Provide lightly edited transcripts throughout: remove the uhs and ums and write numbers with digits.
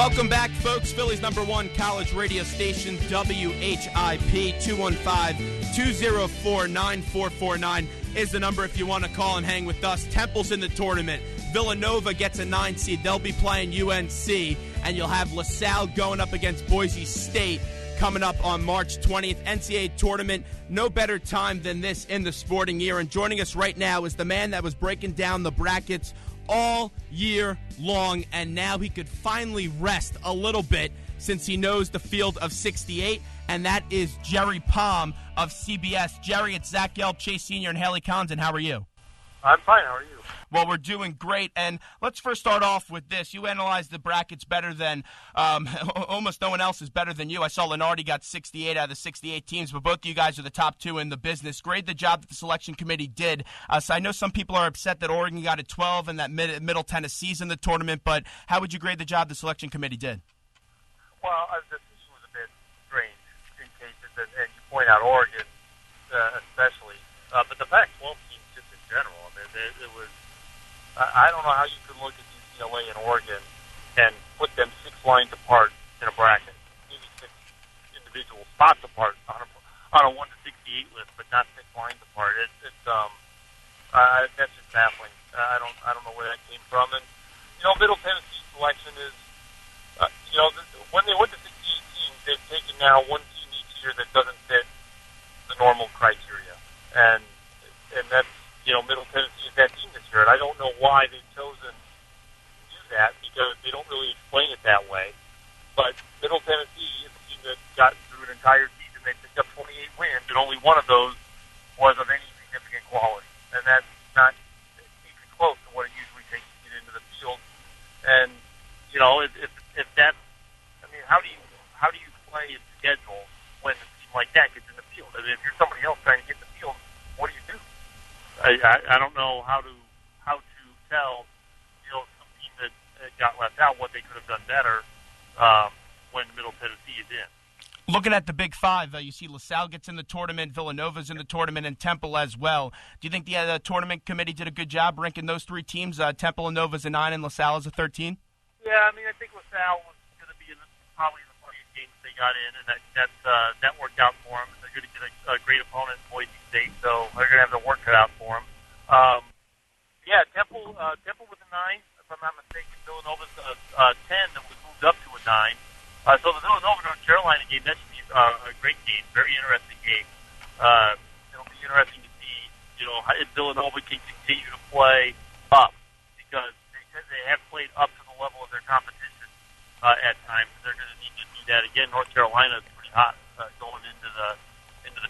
Welcome back, folks. Philly's #1 college radio station, WHIP. 215-204-9449 is the number if you want to call and hang with us. Temple's in the tournament. Villanova gets a 9 seed. They'll be playing UNC, and you'll have LaSalle going up against Boise State coming up on March 20th. NCAA tournament, no better time than this in the sporting year. And joining us right now is the man that was breaking down the brackets all year long, and now he could finally rest a little bit since he knows the field of 68, and that is Jerry Palm of CBS. Jerry, it's Zach Gelb, Chase Sr., and Haley Condon. How are you? I'm fine. How are you? Well, we're doing great, and let's first start off with this. You analyzed the brackets better than almost no one else is better than you. I saw Lenardi got 68 out of the 68 teams, but both of you guys are the top two in the business. Grade the job that the selection committee did. So I know some people are upset that Oregon got a 12 and that Middle Tennessee's in the tournament, but how would you grade the job the selection committee did? Well, the decision was a bit strange in cases, and you point out Oregon especially, but the Pac-12 teams just in general. I mean, it was. I don't know how you could look at UCLA and Oregon and put them 6 lines apart in a bracket, maybe 6 individual spots apart on a 1 to 68 list, but not 6 lines apart. That's just baffling. I don't know where that came from. And Middle Tennessee selection is, when they went to 68 teams, they've taken now one team each year that doesn't fit the normal criteria, and that's Middle Tennessee is that team this year, and I don't know why they've chosen to do that because they don't really explain it that way. But Middle Tennessee is a team that got through an entire season. They picked up 28 wins, and only one of those was of any significant quality, and that's not even close to what it usually takes to get into the field. And if that's, I mean, how do you play and schedule when a team like that gets in the field? I mean, if you're somebody else trying to get in the field, what do you do? I don't know how to tell some team that got left out what they could have done better when Middle Tennessee is in. Looking at the Big Five, you see LaSalle gets in the tournament, Villanova's in the tournament, and Temple as well. Do you think the tournament committee did a good job ranking those 3 teams? Temple and Nova's a 9 and LaSalle is a 13? Yeah, I mean, I think LaSalle was going to be probably in the funniest games they got in, and that worked out for them. They're going to get a great opponent in Boise State, so they're going to have their work cut out for them. Temple was a 9, if I'm not mistaken. Villanova's a 10 that was moved up to a 9. So the Villanova-North Carolina game, that should be a great game, very interesting game. It'll be interesting to see, if Villanova can continue to play up, because they have played up to the level of their competition at times. They're going to need to do that again. North Carolina is pretty hot going into the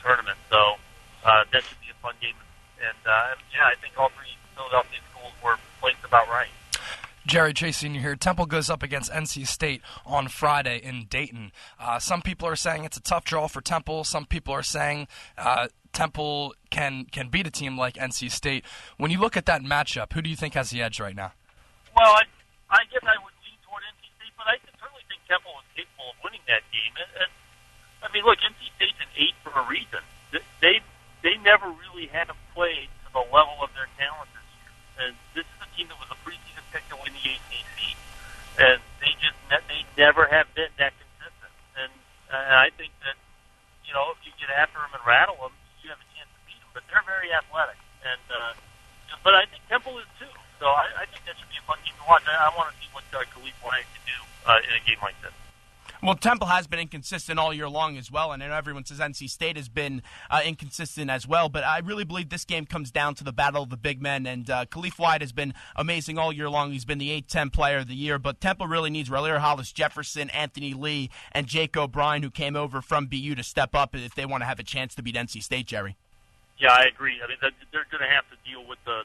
tournament, so that should be a fun game. And I think all 3 Philadelphia schools were placed about right. Jerry, Chase Sr. here. Temple goes up against NC State on Friday in Dayton. Some people are saying it's a tough draw for Temple. Some people are saying Temple can beat a team like NC State. When you look at that matchup, who do you think has the edge right now? Well, I guess I would lean toward NC State, but I certainly think Temple is capable of winning that game. And I mean, look, NC State's an 8 for a reason. They never really had played to the level of their talent this year. And this is a team that was a preseason pick to win the ACC, and they never have been that consistent. And I think that if you get after them and rattle them, you have a chance to beat them. But they're very athletic, and but I think Temple is too. So I think that should be a fun game to watch. I want to see what Khalif Wyatt can do in a game like this. Well, Temple has been inconsistent all year long as well, and I know everyone says NC State has been inconsistent as well, but I really believe this game comes down to the battle of the big men, and Khalif Wyatt has been amazing all year long. He's been the 8-10 player of the year, but Temple really needs Relier Hollis-Jefferson, Anthony Lee, and Jake O'Brien, who came over from BU, to step up if they want to have a chance to beat NC State, Jerry. Yeah, I agree. I mean, they're going to have to deal with the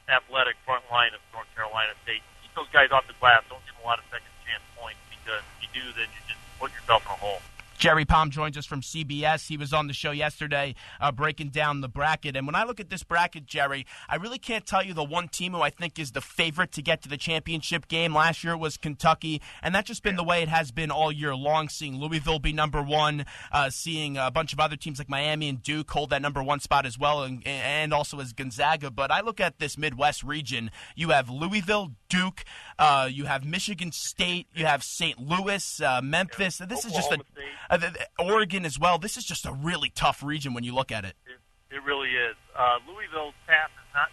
athletic front line of North Carolina State. Keep those guys off the glass. Don't give them a lot of second chance points, because if you do, then you just put yourself in a hole. Jerry Palm joins us from CBS. He was on the show yesterday breaking down the bracket. And when I look at this bracket, Jerry, I really can't tell you the one team who I think is the favorite to get to the championship game. Last year it was Kentucky, and that's just been the way it has been all year long, seeing Louisville be number one, seeing a bunch of other teams like Miami and Duke hold that number one spot as well, and also as Gonzaga. But I look at this Midwest region. You have Louisville, Duke, you have Michigan State, you have St. Louis, Memphis. This is just Oregon as well. This is just a really tough region when you look at it. It really is. Louisville's path is not.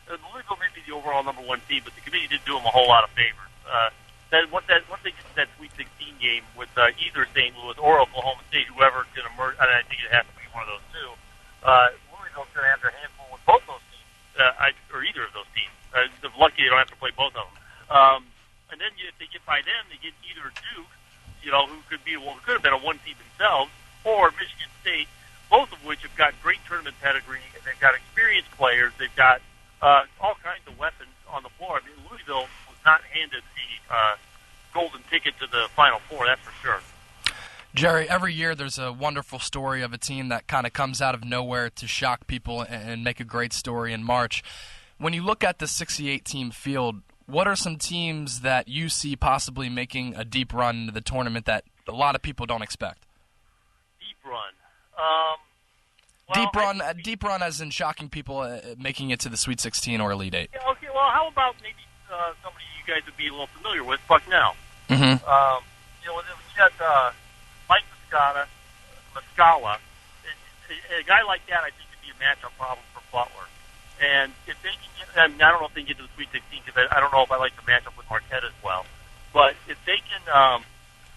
Louisville may be the overall number one team, but the committee didn't do them a whole lot of favors. Once they get to that Sweet 16 game with either St. Louis or Oklahoma State, whoever's going to merge, and I think it has to be one of those two. Louisville's going to have their handful with both those teams, or either of those teams. They're lucky they don't have to play both of them. And then if they get by them, they get either Duke, who could have been a one seed themselves, or Michigan State, both of which have got great tournament pedigree, and they've got experienced players. They've got all kinds of weapons on the floor. I mean, Louisville was not handed the golden ticket to the Final Four, that's for sure. Jerry, every year there's a wonderful story of a team that kind of comes out of nowhere to shock people and make a great story in March. When you look at the 68-team field, what are some teams that you see possibly making a deep run into the tournament that a lot of people don't expect? Deep run? Deep run as in shocking people making it to the Sweet 16 or Elite 8. Yeah, okay, well, how about maybe somebody you guys would be a little familiar with, Bucknell? Mm-hmm. We got Mike Muscala. A guy like that, I think, would be a matchup problem for Butler. And if they can get, I don't know if they can get to the Sweet 16 because I don't know if I like the matchup with Marquette as well. But if they can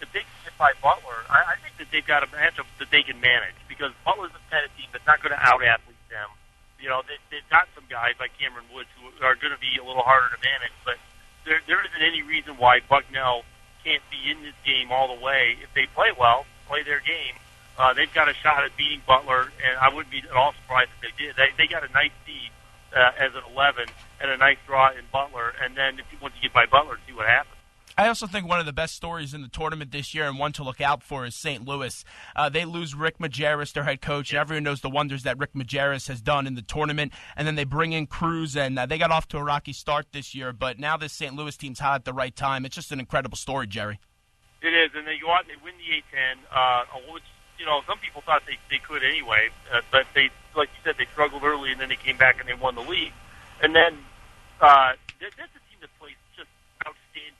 get by Butler, I think that they've got a matchup that they can manage because Butler's the kind of team that's not going to out-athlete them. They've got some guys like Cameron Woods who are going to be a little harder to manage, but there isn't any reason why Bucknell can't be in this game all the way. If they play well, play their game, they've got a shot at beating Butler, and I wouldn't be at all surprised if they did. They got a nice seed as an 11 and a nice draw in Butler, and then if you want to get by Butler, see what happens. I also think one of the best stories in the tournament this year and one to look out for is St. Louis. They lose Rick Majerus, their head coach, and everyone knows the wonders that Rick Majerus has done in the tournament. And then they bring in Cruz, and they got off to a rocky start this year. But now this St. Louis team's hot at the right time. It's just an incredible story, Jerry. It is, and they go out and they win the A-10, which, some people thought they could anyway. But they, like you said, they struggled early, and then they came back and they won the league. And then that's a team that plays just outstanding.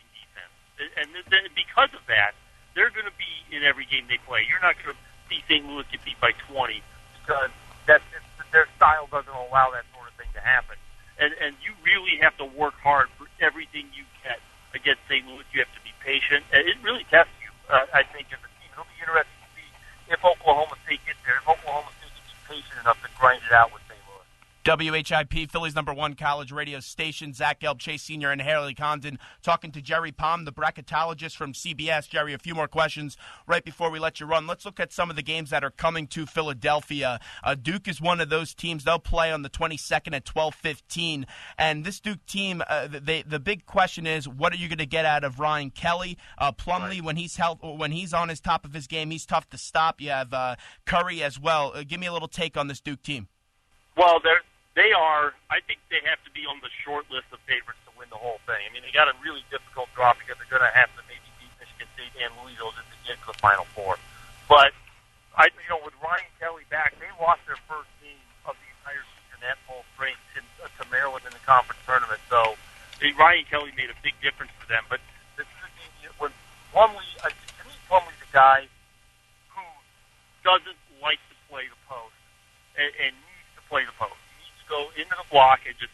And because of that, they're going to be in every game they play. You're not going to see St. Louis get beat by 20 because their style doesn't allow that sort of thing to happen. And you really have to work hard for everything you get against St. Louis. You have to be patient. And it really tests you, I think, as a team. It'll be interesting to see if Oklahoma State gets there, if Oklahoma State can be patient enough to grind it out with St. Louis. WHIP, Philly's #1 college radio station. Zach Gelb, Chase Sr., and Haley Condon talking to Jerry Palm, the bracketologist from CBS. Jerry, a few more questions right before we let you run. Let's look at some of the games that are coming to Philadelphia. Duke is one of those teams. They'll play on the 22nd at 12:15. And this Duke team, the big question is, what are you going to get out of Ryan Kelly? Plumlee, right. When he's on his top of his game, he's tough to stop. You have Curry as well. Give me a little take on this Duke team. Well, I think they have to be on the short list of favorites to win the whole thing. I mean, they got a really difficult draw because they're going to have to maybe beat Michigan State and Louisville just to get to the Final Four. But, with Ryan Kelly back, they lost their first game of the entire season at full strength to Maryland in the conference tournament. So, Ryan Kelly made a big difference for them. But this is a game when Plumlee, to me, Plumlee's a guy who doesn't like to play the post and needs to play the post. Go into the block and just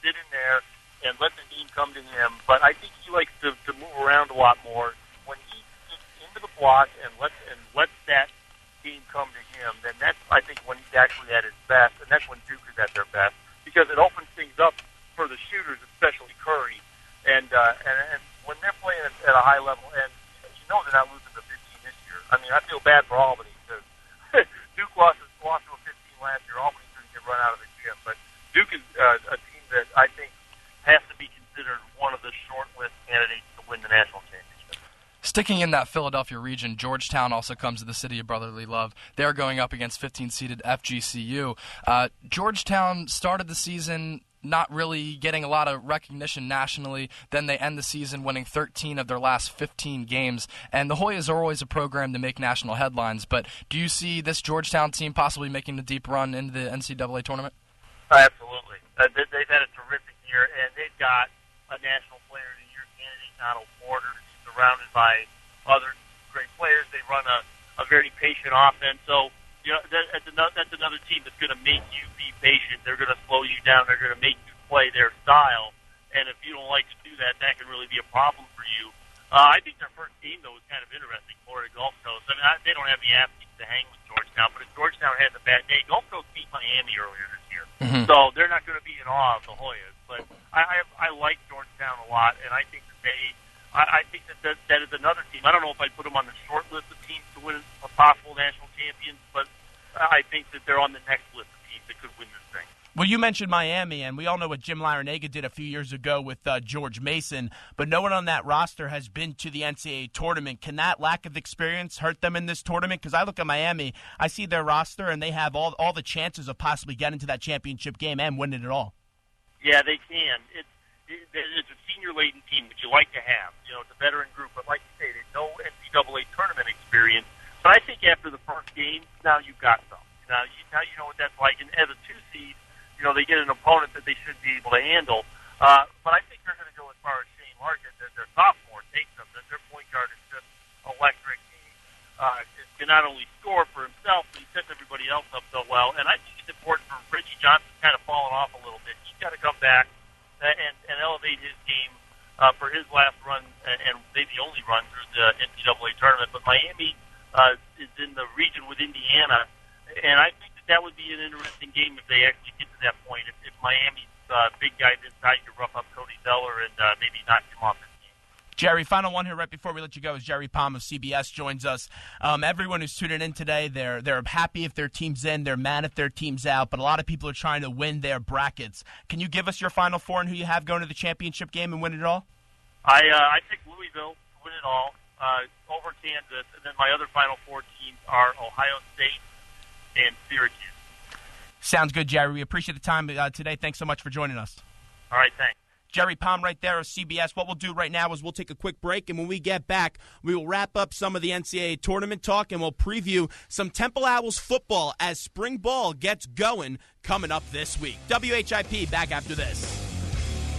sit in there and let the game come to him. But I think he likes to move around a lot more. When he gets into the block and lets that game come to him, then that's, I think, when he's actually at his best, and that's when Duke is at their best, because it opens things up for the shooters, especially Curry. And when they're playing at a high level, and they're not losing to 15 this year. I mean, I feel bad for Albany because Duke lost to a 15 last year. Albany couldn't get run out of the gym, but Duke is a team that I think has to be considered one of the short list candidates to win the national championship. Sticking in that Philadelphia region, Georgetown also comes to the city of brotherly love. They're going up against 15-seeded FGCU. Georgetown started the season not really getting a lot of recognition nationally. Then they end the season winning 13 of their last 15 games. And the Hoyas are always a program to make national headlines. But do you see this Georgetown team possibly making a deep run into the NCAA tournament? Absolutely. They've had a terrific year, and they've got a National Player of the Year candidate, Donald Porter, surrounded by other great players. They run a very patient offense. So, that's another team that's going to make you be patient. They're going to slow you down. They're going to make you play their style. And if you don't like to do that, that can really be a problem for you. I think their first game, though, was kind of interesting, Florida Gulf Coast. I mean, they don't have the athletes to hang with Georgetown, but if Georgetown has a bad day, Gulf Coast beat Miami earlier this year. Mm-hmm. So they're not going to be in awe of the Hoyas. But I like Georgetown a lot, and I think that that is another team. I don't know if I'd put them on the short list of teams to win a possible national champions, but I think that they're on the next list of teams that could win this thing. Well, you mentioned Miami, and we all know what Jim Larinaga did a few years ago with George Mason, but no one on that roster has been to the NCAA tournament. Can that lack of experience hurt them in this tournament? Because I look at Miami, I see their roster, and they have all the chances of possibly getting to that championship game and winning it all. Yeah, they can. It's a senior-laden team that you like to have. It's a veteran group, but like you say, there's no NCAA tournament experience. But I think after the first game, now you've got some. Now you know what that's like. And as a 2-seed, they get an opponent that they should be able to handle. But I think they're going to go as far as Shane Larkin, that their sophomore takes them, that their point guard is just electric. He can not only score for himself, but he sets everybody else up so well. And I think it's important for Reggie Johnson kind of falling off a little bit. He's got to come back and elevate his game for his last run, and maybe the only run through the NCAA tournament. But Miami is in the region with Indiana, and I think that would be an interesting game if they actually get to that point. If Miami's big guys inside could rough up Cody Zeller and maybe knock him off his game. Jerry, final one here right before we let you go is Jerry Palm of CBS joins us. Everyone who's tuning in today, they're happy if their team's in, they're mad if their team's out, but a lot of people are trying to win their brackets. Can you give us your Final Four and who you have going to the championship game and win it all? I picked Louisville to win it all over Kansas, and then my other Final Four teams are Ohio State and Syracuse. Sounds good, Jerry. We appreciate the time today. Thanks so much for joining us. All right, thanks. Jerry Palm right there of CBS. What we'll do right now is we'll take a quick break, and when we get back, we will wrap up some of the NCAA tournament talk, and we'll preview some Temple Owls football as spring ball gets going coming up this week. WHIP back after this.